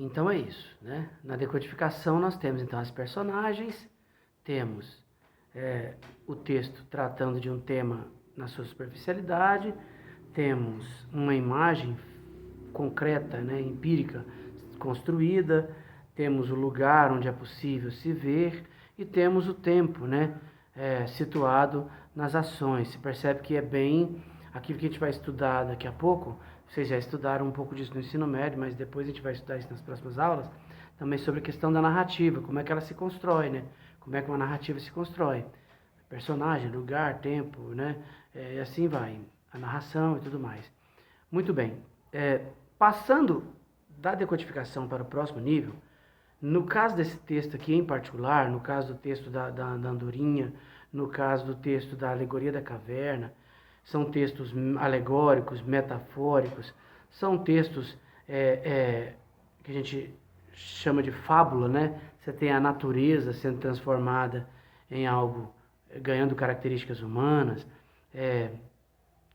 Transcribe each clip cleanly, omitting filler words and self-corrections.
Então é isso, né? Na decodificação nós temos então as personagens, temos o texto tratando de um tema na sua superficialidade, temos uma imagem concreta, né, empírica, construída, temos o lugar onde é possível se ver e temos o tempo, né, situado nas ações. Se percebe que é bem aquilo que a gente vai estudar daqui a pouco. Vocês já estudaram um pouco disso no ensino médio, mas depois a gente vai estudar isso nas próximas aulas, também sobre a questão da narrativa, como é que ela se constrói, né? Como é que uma narrativa se constrói. Personagem, lugar, tempo, né? E assim vai, a narração e tudo mais. Muito bem. Passando da decodificação para o próximo nível, no caso desse texto aqui em particular, no caso do texto da andorinha, no caso do texto da alegoria da caverna, são textos alegóricos, metafóricos, são textos que a gente chama de fábula, né? Você tem a natureza sendo transformada em algo, ganhando características humanas.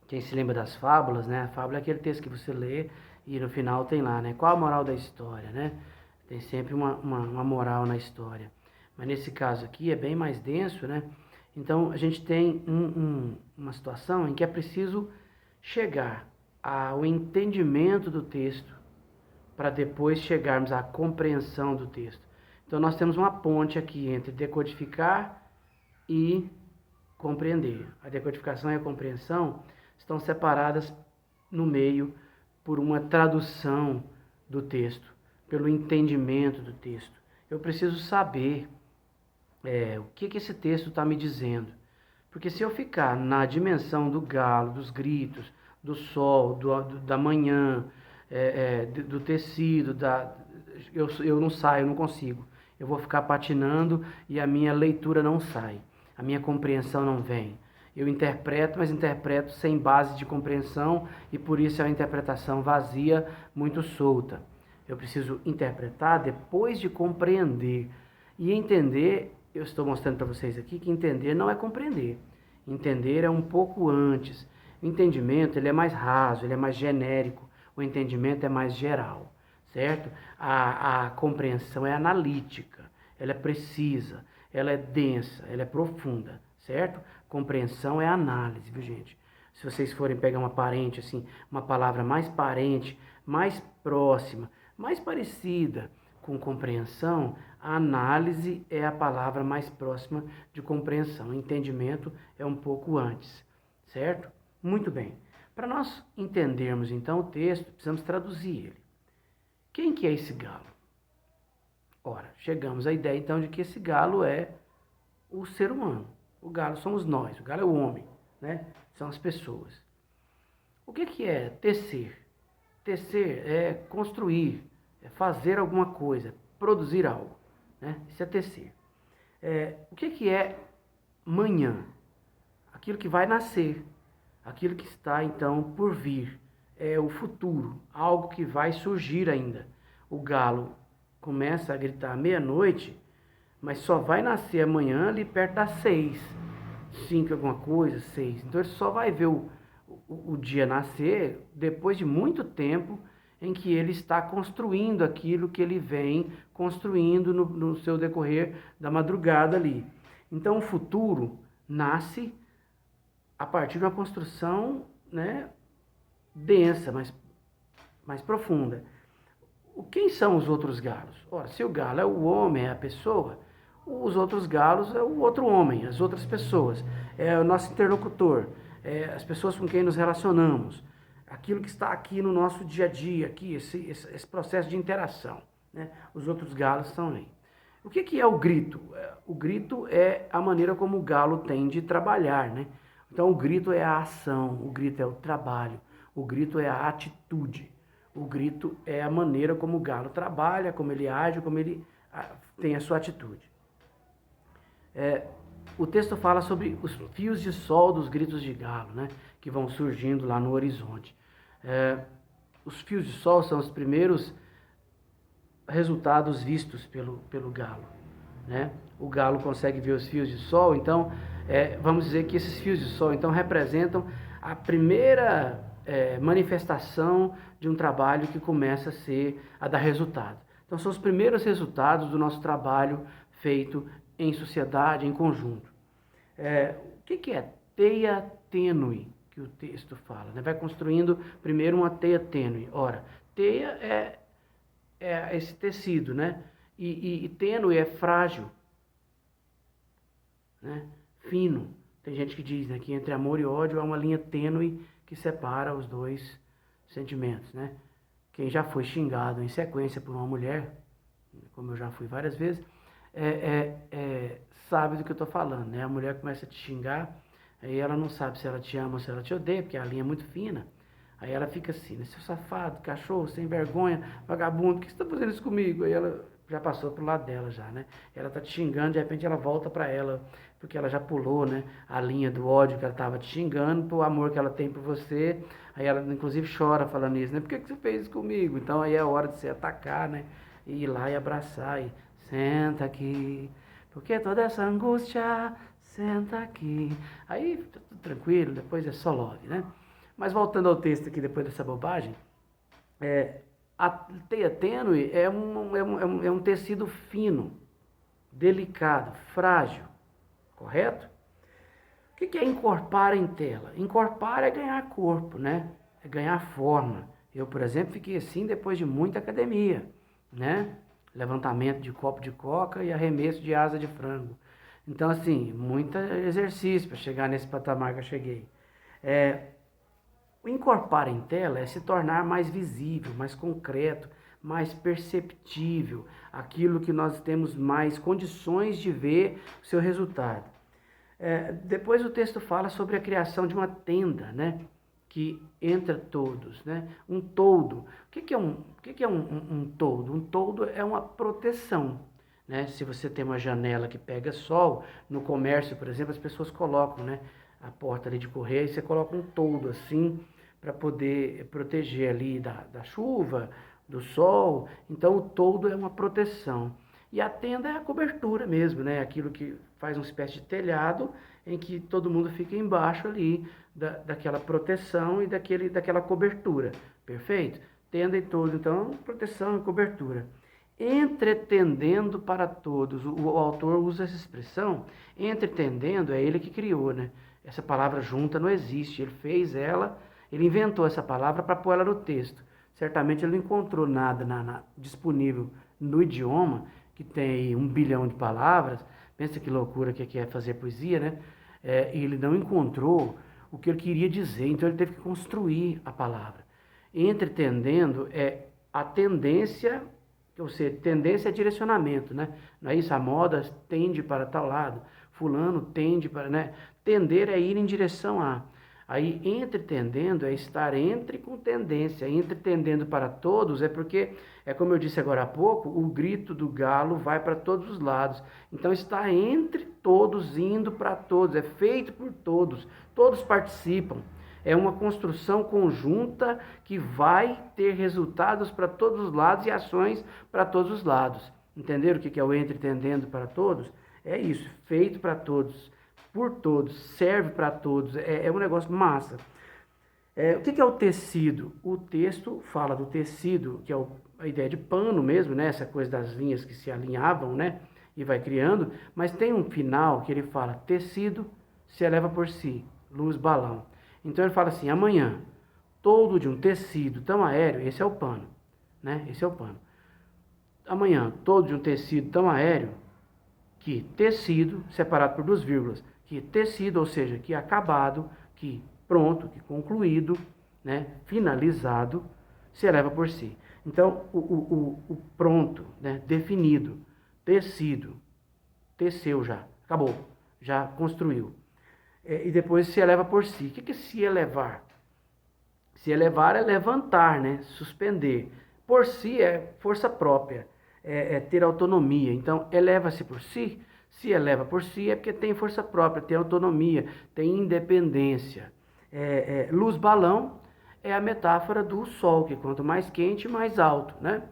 Quem se lembra das fábulas, né? A fábula é aquele texto que você lê e no final tem lá, né? Qual a moral da história, né? Tem sempre uma moral na história. Mas nesse caso aqui é bem mais denso, né? Então a gente tem uma situação em que é preciso chegar ao entendimento do texto para depois chegarmos à compreensão do texto. Então nós temos uma ponte aqui entre decodificar e compreender. A decodificação e a compreensão estão separadas no meio por uma tradução do texto, pelo entendimento do texto. Eu preciso saber o que esse texto está me dizendo. Porque se eu ficar na dimensão do galo, dos gritos, do sol, da manhã, do tecido, eu não saio, eu não consigo. Eu vou ficar patinando e a minha leitura não sai. A minha compreensão não vem. Eu interpreto, mas interpreto sem base de compreensão e por isso é uma interpretação vazia, muito solta. Eu preciso interpretar depois de compreender. E entender, eu estou mostrando para vocês aqui que entender não é compreender. Entender é um pouco antes. O entendimento ele é mais raso, ele é mais genérico. O entendimento é mais geral, certo? A compreensão é analítica, ela é precisa, ela é densa, ela é profunda, certo? Compreensão é análise, viu, gente? Se vocês forem pegar uma parente, assim, uma palavra mais parente, mais próxima, mais parecida com compreensão, a análise é a palavra mais próxima de compreensão. O entendimento é um pouco antes, certo? Muito bem. Para nós entendermos, então, o texto, precisamos traduzir ele. Quem que é esse galo? Ora, chegamos à ideia, então, de que esse galo é o ser humano. O galo somos nós, o galo é o homem, né? São as pessoas. O que é tecer? Tecer é construir, é fazer alguma coisa, produzir algo, né? Isso é tecer. O que é manhã? Aquilo que vai nascer, aquilo que está, então, por vir. É o futuro, algo que vai surgir ainda. O galo começa a gritar à meia-noite, mas só vai nascer amanhã ali perto das 6, 5 alguma coisa, 6. Então ele só vai ver o dia nascer depois de muito tempo em que ele está construindo aquilo que ele vem construindo no seu decorrer da madrugada ali. Então o futuro nasce a partir de uma construção, né, densa, mais profunda. Quem são os outros galos? Ora, se o galo é o homem, é a pessoa, os outros galos é o outro homem, as outras pessoas, é o nosso interlocutor, as pessoas com quem nos relacionamos, aquilo que está aqui no nosso dia a dia, aqui, esse processo de interação, né? Os outros galos estão aí. O que é o grito? O grito é a maneira como o galo tem de trabalhar, né? Então o grito é a ação, o grito é o trabalho, o grito é a atitude, o grito é a maneira como o galo trabalha, como ele age, como ele tem a sua atitude. O texto fala sobre os fios de sol dos gritos de galo, né, que vão surgindo lá no horizonte. Os fios de sol são os primeiros resultados vistos pelo galo, né? O galo consegue ver os fios de sol, então vamos dizer que esses fios de sol então representam a primeira manifestação de um trabalho que começa a dar resultado. Então são os primeiros resultados do nosso trabalho feito em sociedade, em conjunto. O que é teia tênue, que o texto fala, né? Vai construindo primeiro uma teia tênue. Ora, teia é esse tecido, né? E tênue é frágil, né? Fino. Tem gente que diz, né, que entre amor e ódio há uma linha tênue que separa os dois sentimentos, né? Quem já foi xingado em sequência por uma mulher, como eu já fui várias vezes, sabe do que eu estou falando, né? A mulher começa a te xingar, aí ela não sabe se ela te ama ou se ela te odeia, porque a linha é muito fina. Aí ela fica assim, né? Seu safado, cachorro, sem vergonha, vagabundo, por que você está fazendo isso comigo? Aí ela já passou pro lado dela já, né? Ela tá te xingando, de repente ela volta para ela, porque ela já pulou, né? A linha do ódio que ela tava te xingando, pro amor que ela tem por você. Aí ela inclusive chora falando isso, né? Por que você fez isso comigo? Então aí é a hora de você atacar, né? E ir lá e abraçar e senta aqui, porque toda essa angústia, senta aqui. Aí tá tudo tranquilo, depois é só love, né? Mas voltando ao texto aqui, depois dessa bobagem, a teia tênue é um tecido fino, delicado, frágil, correto? O que é encorpar em tela? Encorpar é ganhar corpo, né? É ganhar forma. Eu, por exemplo, fiquei assim depois de muita academia, né? Levantamento de copo de coca e arremesso de asa de frango. Então, assim, muito exercício para chegar nesse patamar que eu cheguei. O encorpar em tela é se tornar mais visível, mais concreto, mais perceptível, aquilo que nós temos mais condições de ver o seu resultado. Depois o texto fala sobre a criação de uma tenda, né? Que entra todos, né? Um toldo. O que é um toldo? Um toldo é uma proteção, né? Se você tem uma janela que pega sol, no comércio, por exemplo, as pessoas colocam, né, a porta ali de correia e você coloca um toldo assim, para poder proteger ali da chuva, do sol. Então o toldo é uma proteção. E a tenda é a cobertura mesmo, né? Aquilo que faz uma espécie de telhado em que todo mundo fica embaixo ali daquela proteção e daquela cobertura. Perfeito? Tenda e toldo, então, proteção e cobertura. Entretendendo para todos. O autor usa essa expressão. Entretendendo é ele que criou, né? Essa palavra junta não existe. Ele fez ela. Ele inventou essa palavra para pôr ela no texto. Certamente ele não encontrou nada disponível no idioma, que tem aí 1 bilhão de palavras. Pensa que loucura que é fazer poesia, né? E ele não encontrou o que ele queria dizer, então ele teve que construir a palavra. Entretendendo é a tendência, ou seja, tendência é direcionamento, né? Não é isso? A moda tende para tal lado, fulano tende para, né? Tender é ir em direção a. Aí, entretendendo é estar entre com tendência. Entretendendo para todos é porque, como eu disse agora há pouco, o grito do galo vai para todos os lados. Então, está entre todos, indo para todos. É feito por todos. Todos participam. É uma construção conjunta que vai ter resultados para todos os lados e ações para todos os lados. Entenderam o que é o entretendendo para todos? É isso, feito para todos. Por todos, serve para todos, é um negócio massa. O que é o tecido? O texto fala do tecido, que é a ideia de pano mesmo, né? Essa coisa das linhas que se alinhavam, né? E vai criando, mas tem um final que ele fala, tecido se eleva por si, luz balão. Então ele fala assim, amanhã, todo de um tecido tão aéreo, esse é o pano, né? Esse é o pano. Amanhã, todo de um tecido tão aéreo, que tecido, separado por 2 vírgulas, que tecido, ou seja, que acabado, que pronto, que concluído, né, finalizado, se eleva por si. Então, o pronto, né, definido, tecido, teceu já, acabou, já construiu. E depois se eleva por si. O que é se elevar? Se elevar é levantar, né, suspender. Por si é força própria, é ter autonomia. Então, eleva-se por si. Se eleva por si é porque tem força própria, tem autonomia, tem independência. Luz balão é a metáfora do sol, que quanto mais quente, mais alto, né?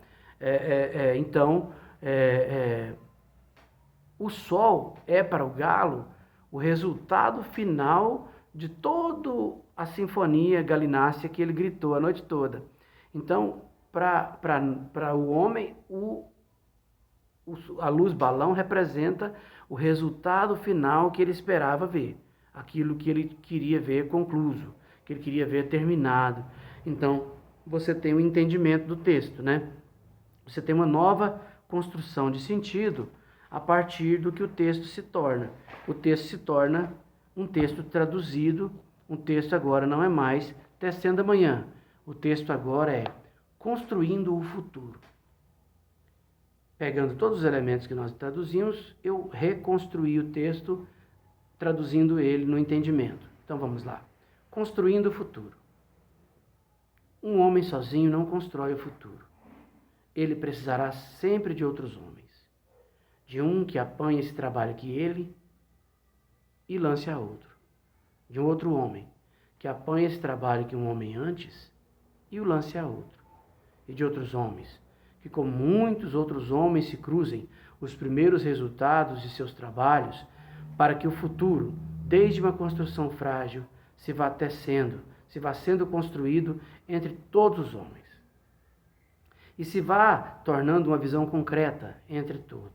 Então, o sol é para o galo o resultado final de toda a sinfonia galinácea que ele gritou a noite toda. Então, para o homem, a luz balão representa o resultado final que ele esperava ver, aquilo que ele queria ver concluso, que ele queria ver terminado. Então, você tem o entendimento do texto, né? Você tem uma nova construção de sentido a partir do que o texto se torna. O texto se torna um texto traduzido, um texto agora não é mais tecendo amanhã. O texto agora é construindo o futuro. Pegando todos os elementos que nós traduzimos, eu reconstruí o texto, traduzindo ele no entendimento. Então vamos lá. Construindo o futuro. Um homem sozinho não constrói o futuro. Ele precisará sempre de outros homens. De um que apanhe esse trabalho que ele e lance a outro. De um outro homem que apanhe esse trabalho que um homem antes e o lance a outro. E de outros homens que, como muitos outros homens, se cruzem os primeiros resultados de seus trabalhos para que o futuro, desde uma construção frágil, se vá tecendo, se vá sendo construído entre todos os homens. E se vá tornando uma visão concreta entre todos,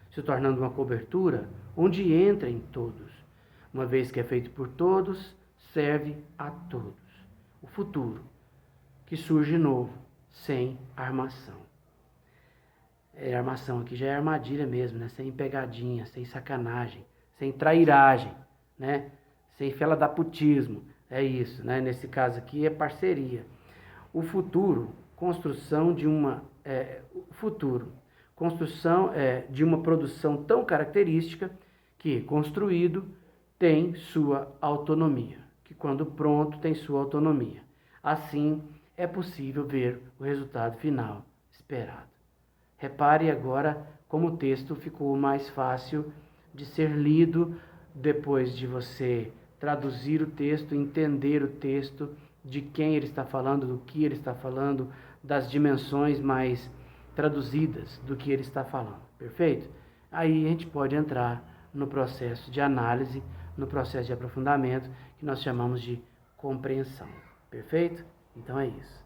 se tornando uma cobertura onde entrem todos. Uma vez que é feito por todos, serve a todos. O futuro, que surge novo, sem armação. Armação aqui já é armadilha mesmo, né? Sem pegadinha, sem sacanagem, sem trairagem, né? Sem feladaputismo. É isso, né? Nesse caso aqui é parceria. O futuro, construção de uma de uma produção tão característica que, construído, tem sua autonomia, que quando pronto tem sua autonomia. Assim, é possível ver o resultado final esperado. Repare agora como o texto ficou mais fácil de ser lido depois de você traduzir o texto, entender o texto, de quem ele está falando, do que ele está falando, das dimensões mais traduzidas do que ele está falando. Perfeito? Aí a gente pode entrar no processo de análise, no processo de aprofundamento, que nós chamamos de compreensão. Perfeito? Então é isso.